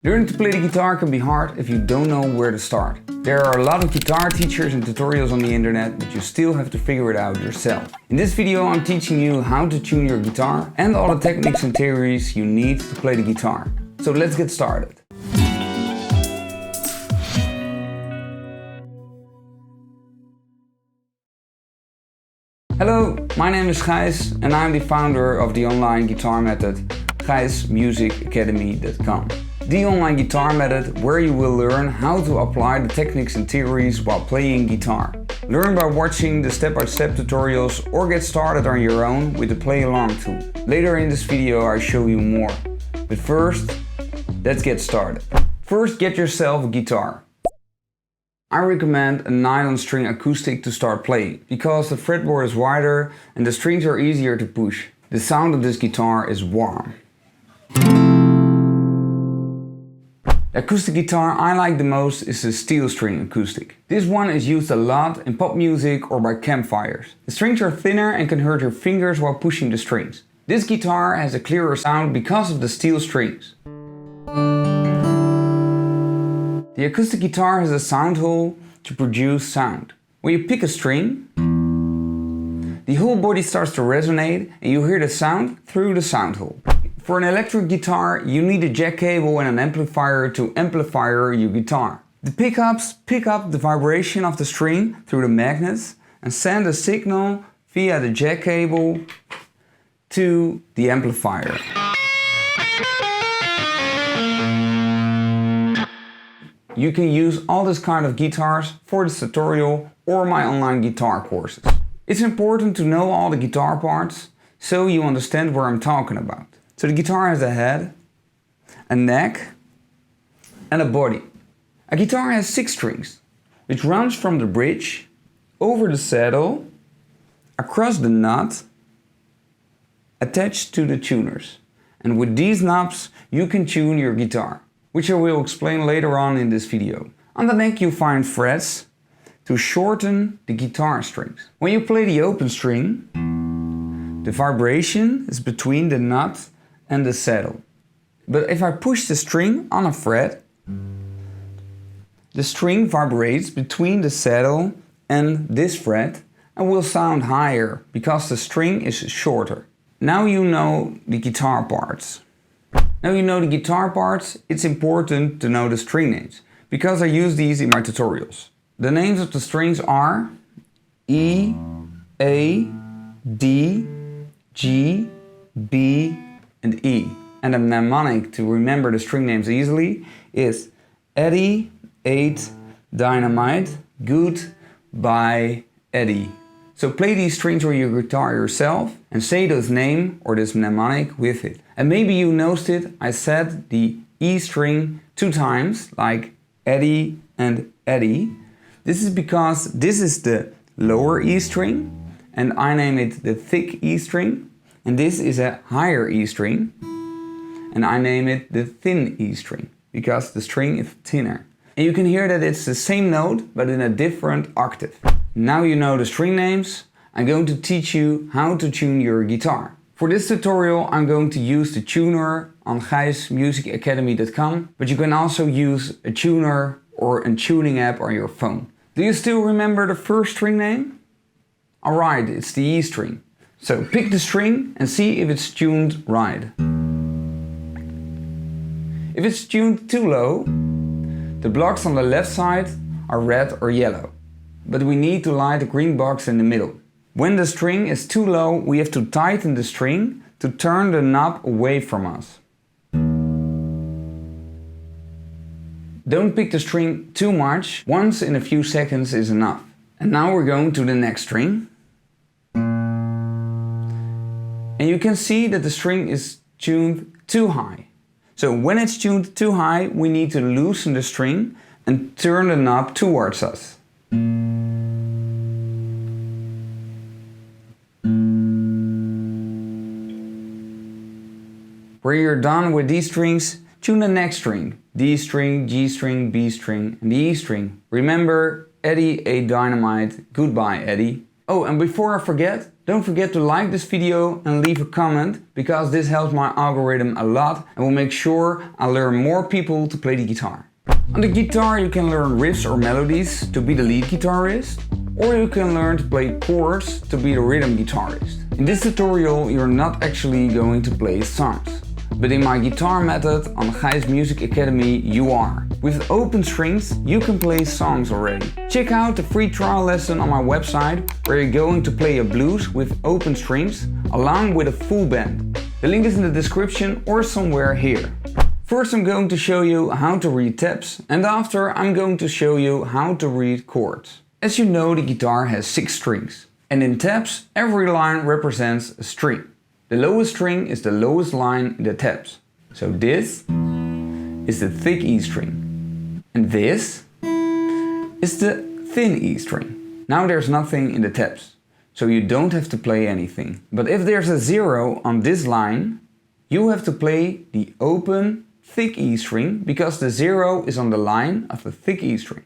Learning to play the guitar can be hard if you don't know where to start. There are a lot of guitar teachers and tutorials on the internet, but you still have to figure it out yourself. In this video I'm teaching you how to tune your guitar and all the techniques and theories you need to play the guitar. So let's get started. Hello, my name is Gijs and I'm the founder of the online guitar method GijsMusicAcademy.com. The online guitar method where you will learn how to apply the techniques and theories while playing guitar. Learn by watching the step-by-step tutorials or get started on your own with the play along tool. Later in this video I show you more. But first, let's get started. First, get yourself a guitar. I recommend a nylon string acoustic to start playing, because the fretboard is wider and the strings are easier to push. The sound of this guitar is warm. The acoustic guitar I like the most is the steel string acoustic. This one is used a lot in pop music or by campfires. The strings are thinner and can hurt your fingers while pushing the strings. This guitar has a clearer sound because of the steel strings. The acoustic guitar has a sound hole to produce sound. When you pick a string, the whole body starts to resonate and you hear the sound through the sound hole. For an electric guitar, you need a jack cable and an amplifier to amplify your guitar. The pickups pick up the vibration of the string through the magnets and send a signal via the jack cable to the amplifier. You can use all this kind of guitars for this tutorial or my online guitar courses. It's important to know all the guitar parts so you understand what I'm talking about. So the guitar has a head, a neck and a body. A guitar has 6 strings, which runs from the bridge, over the saddle, across the nut, attached to the tuners. And with these knobs you can tune your guitar, which I will explain later on in this video. On the neck you find frets to shorten the guitar strings. When you play the open string, the vibration is between the nut and the saddle. But if I push the string on a fret, the string vibrates between the saddle and this fret and will sound higher because the string is shorter. Now you know the guitar parts. Now you know the guitar parts, it's important to know the string names, because I use these in my tutorials. The names of the strings are E, A, D, G, B, and E. And a mnemonic to remember the string names easily is Eddie, 8, Dynamite, Good, by Eddie. So play these strings on your guitar yourself and say those names or this mnemonic with it. And maybe you noticed it, I said the E string 2 times, like Eddie and Eddie. This is because this is the lower E string and I name it the thick E string. And this is a higher E string and I name it the thin E string because the string is thinner. And you can hear that it's the same note but in a different octave. Now you know the string names, I'm going to teach you how to tune your guitar. For this tutorial I'm going to use the tuner on GijsMusicAcademy.com, but you can also use a tuner or a tuning app on your phone. Do you still remember the first string name? Alright, it's the E string. So pick the string and see if it's tuned right. If it's tuned too low, the blocks on the left side are red or yellow. But we need to light the green box in the middle. When the string is too low, we have to tighten the string to turn the knob away from us. Don't pick the string too much, once in a few seconds is enough. And now we're going to the next string. And you can see that the string is tuned too high. So when it's tuned too high, we need to loosen the string and turn the knob towards us. When you're done with these strings, tune the next string. D string, G string, B string and the E string. Remember, Eddie, 8, Dynamite, Goodbye Eddie. Oh, and before I forget, Don't forget to like this video and leave a comment, because this helps my algorithm a lot and will make sure I learn more people to play the guitar. On the guitar you can learn riffs or melodies to be the lead guitarist, or you can learn to play chords to be the rhythm guitarist. In this tutorial you're not actually going to play songs, but in my guitar method on Gijs Music Academy you are. With open strings you can play songs already. Check out the free trial lesson on my website where you're going to play a blues with open strings along with a full band. The link is in the description or somewhere here. First I'm going to show you how to read tabs, and after I'm going to show you how to read chords. As you know, the guitar has 6 strings, and in tabs every line represents a string. The lowest string is the lowest line in the tabs. So this is the thick E string, and this is the thin E string. Now there's nothing in the tabs, so you don't have to play anything. But if there's a 0 on this line, you have to play the open thick E string, because the 0 is on the line of the thick E string.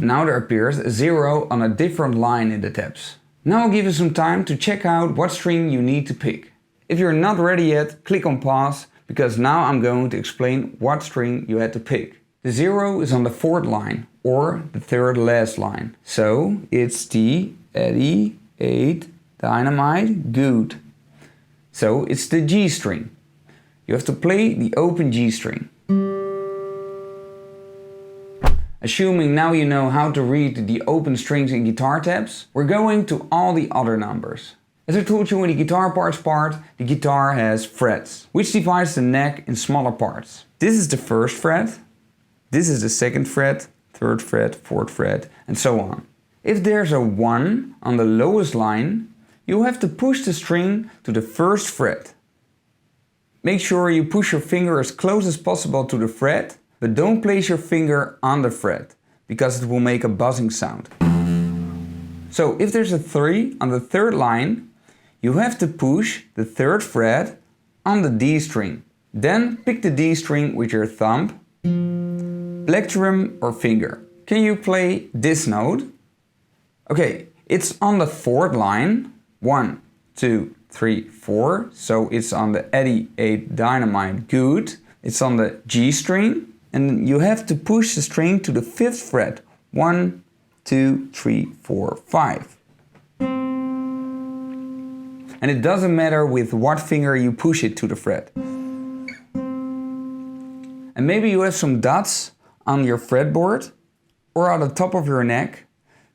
Now there appears a 0 on a different line in the tabs. Now I'll give you some time to check out what string you need to pick. If you're not ready yet, click on pause, because now I'm going to explain what string you had to pick. The 0 is on the 4th line, or the 3rd last line. So it's the Eddie, 8, Dynamite, good. So it's the G string. You have to play the open G string. Assuming now you know how to read the open strings in guitar tabs, we're going to all the other numbers. As I told you in the guitar parts part, the guitar has frets, which divides the neck in smaller parts. This is the 1st fret, this is the 2nd fret, 3rd fret, 4th fret, and so on. If there's a 1 on the lowest line, you have to push the string to the 1st fret. Make sure you push your finger as close as possible to the fret, but don't place your finger on the fret, because it will make a buzzing sound. So if there's a 3 on the 3rd line, you have to push the 3rd fret on the D string. Then pick the D string with your thumb, plectrum or finger. Can you play this note? Okay, it's on the 4th line. 1, 2, 3, 4. So it's on the Eddie, 8, Dynamite, good. It's on the G string. And you have to push the string to the 5th fret. 1, 2, 3, 4, 5. And it doesn't matter with what finger you push it to the fret. And maybe you have some dots on your fretboard or on the top of your neck,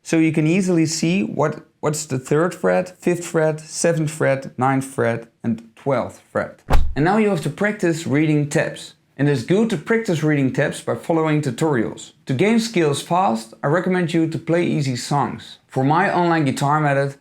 so you can easily see what's the 3rd fret, 5th fret, 7th fret, 9th fret and 12th fret. And now you have to practice reading tabs. And it's good to practice reading tabs by following tutorials. To gain skills fast, I recommend you to play easy songs. For my online guitar method,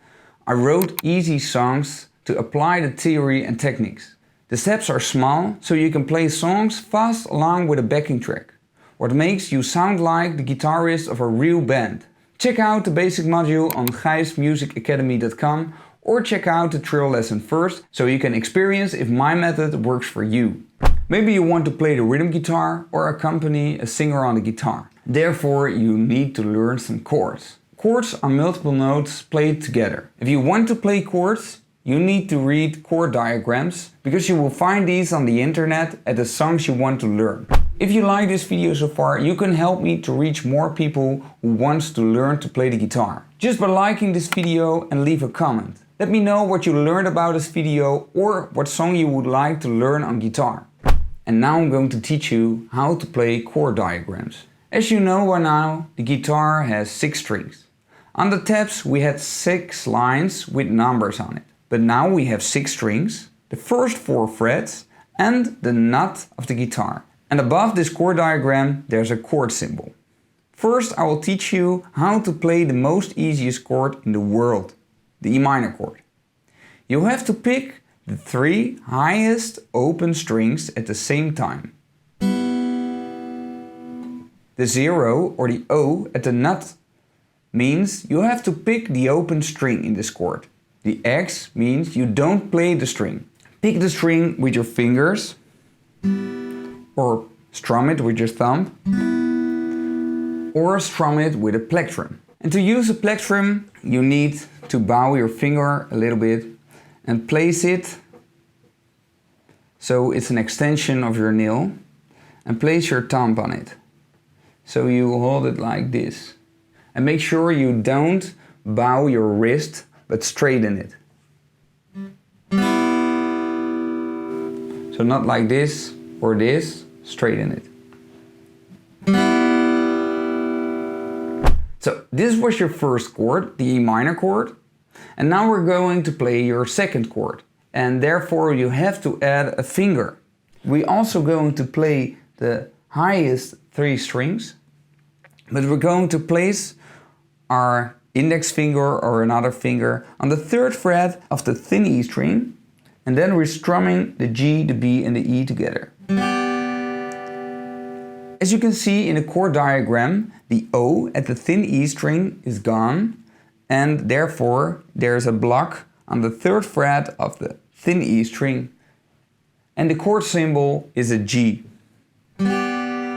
I wrote easy songs to apply the theory and techniques. The steps are small, so you can play songs fast along with a backing track, what makes you sound like the guitarist of a real band. Check out the basic module on gijsmusicacademy.com, or check out the trial lesson first, so you can experience if my method works for you. Maybe you want to play the rhythm guitar or accompany a singer on the guitar. Therefore you need to learn some chords. Chords are multiple notes played together. If you want to play chords, you need to read chord diagrams, because you will find these on the internet at the songs you want to learn. If you like this video so far, you can help me to reach more people who wants to learn to play the guitar. Just by liking this video and leave a comment. Let me know what you learned about this video or what song you would like to learn on guitar. And now I'm going to teach you how to play chord diagrams. As you know by now, the guitar has 6 strings. On the tabs we had 6 lines with numbers on it. But now we have 6 strings, the first 4 frets and the nut of the guitar. And above this chord diagram there's a chord symbol. First I will teach you how to play the most easiest chord in the world, the E minor chord. You have to pick the 3 highest open strings at the same time. The 0 or the O at the nut means you have to pick the open string in this chord. The X means you don't play the string. Pick the string with your fingers or strum it with your thumb or strum it with a plectrum. And to use a plectrum, you need to bow your finger a little bit and place it so it's an extension of your nail, and place your thumb on it. So you hold it like this. And make sure you don't bow your wrist, but straighten it. So not like this or this, straighten it. So this was your first chord, the E minor chord. And now we're going to play your second chord. And therefore you have to add a finger. We're also going to play the highest 3 strings, but we're going to place our index finger or another finger on the 3rd fret of the thin E string, and then we're strumming the G, the B and the E together. As you can see in the chord diagram, the O at the thin E string is gone, and therefore there's a block on the 3rd fret of the thin E string, and the chord symbol is a G.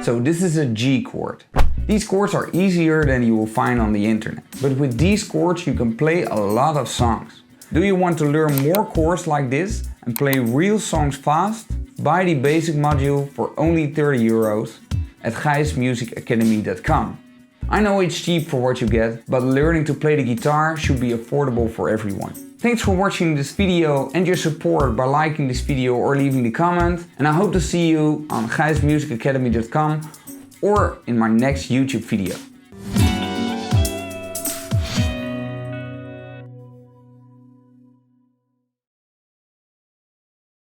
So this is a G chord. These chords are easier than you will find on the internet, but with these chords you can play a lot of songs. Do you want to learn more chords like this and play real songs fast? Buy the basic module for only 30 euros at gijsmusicacademy.com. I know it's cheap for what you get, but learning to play the guitar should be affordable for everyone. Thanks for watching this video and your support by liking this video or leaving a comment, and I hope to see you on gijsmusicacademy.com or in my next YouTube video.